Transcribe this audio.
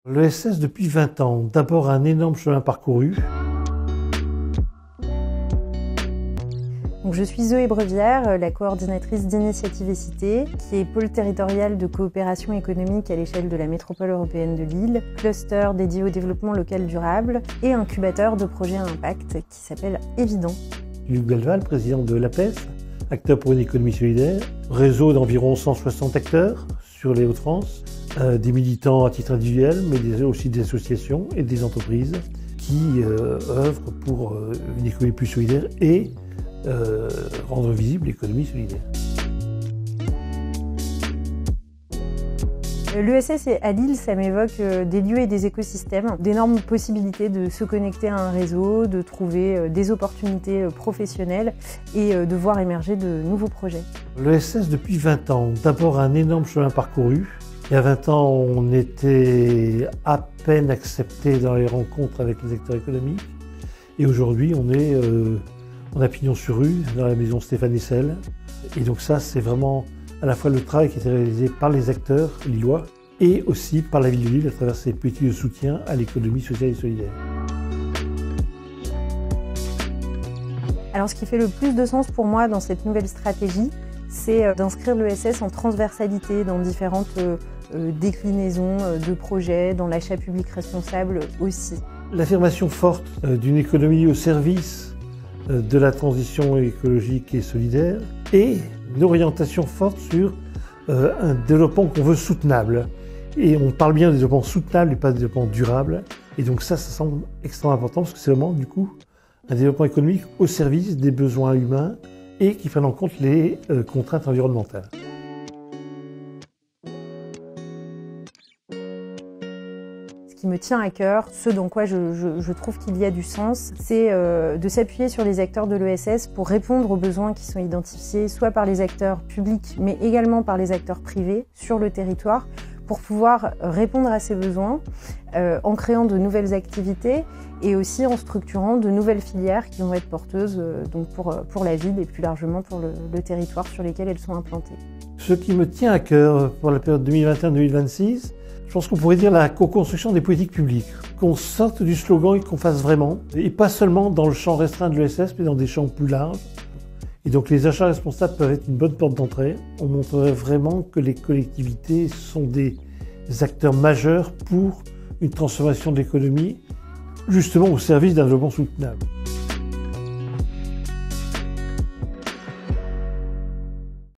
L'ESS depuis 20 ans, d'abord un énorme chemin parcouru. Donc, je suis Zoé Brevière, la coordinatrice d'Initiative et Cité, qui est pôle territorial de coopération économique à l'échelle de la métropole européenne de Lille, cluster dédié au développement local durable et incubateur de projets à impact qui s'appelle Évident. Luc Belval, président de l'APES, acteur pour une économie solidaire, réseau d'environ 160 acteurs sur les Hauts-de-France, des militants à titre individuel, mais aussi des associations et des entreprises qui œuvrent pour une économie plus solidaire et rendre visible l'économie solidaire. L'ESS à Lille, ça m'évoque des lieux et des écosystèmes, d'énormes possibilités de se connecter à un réseau, de trouver des opportunités professionnelles et de voir émerger de nouveaux projets. L'ESS depuis 20 ans, d'abord un énorme chemin parcouru. Il y a 20 ans, on était à peine accepté dans les rencontres avec les acteurs économiques. Et aujourd'hui, on est a pignon sur rue, dans la maison Stéphane Hessel. Et donc ça, c'est vraiment à la fois le travail qui a été réalisé par les acteurs lillois et aussi par la ville de Lille à travers ses politiques de soutien à l'économie sociale et solidaire. Alors ce qui fait le plus de sens pour moi dans cette nouvelle stratégie, c'est d'inscrire l'ESS en transversalité dans différentes déclinaisons de projets, dans l'achat public responsable aussi. L'affirmation forte d'une économie au service de la transition écologique et solidaire et une orientation forte sur un développement qu'on veut soutenable. Et on parle bien de développement soutenable et pas de développement durable. Et donc ça semble extrêmement important parce que c'est vraiment du coup un développement économique au service des besoins humains et qui prenne en compte les contraintes environnementales. Ce qui me tient à cœur, ce dans quoi je trouve qu'il y a du sens, c'est de s'appuyer sur les acteurs de l'ESS pour répondre aux besoins qui sont identifiés, soit par les acteurs publics, mais également par les acteurs privés sur le territoire, pour pouvoir répondre à ces besoins en créant de nouvelles activités et aussi en structurant de nouvelles filières qui vont être porteuses donc pour la ville et plus largement pour le territoire sur lesquels elles sont implantées. Ce qui me tient à cœur pour la période 2021-2026, je pense qu'on pourrait dire la co-construction des politiques publiques, qu'on sorte du slogan et qu'on fasse vraiment, et pas seulement dans le champ restreint de l'ESS, mais dans des champs plus larges. Et donc les achats responsables peuvent être une bonne porte d'entrée. On montrerait vraiment que les collectivités sont des acteurs majeurs pour une transformation de l'économie, justement au service d'un développement soutenable.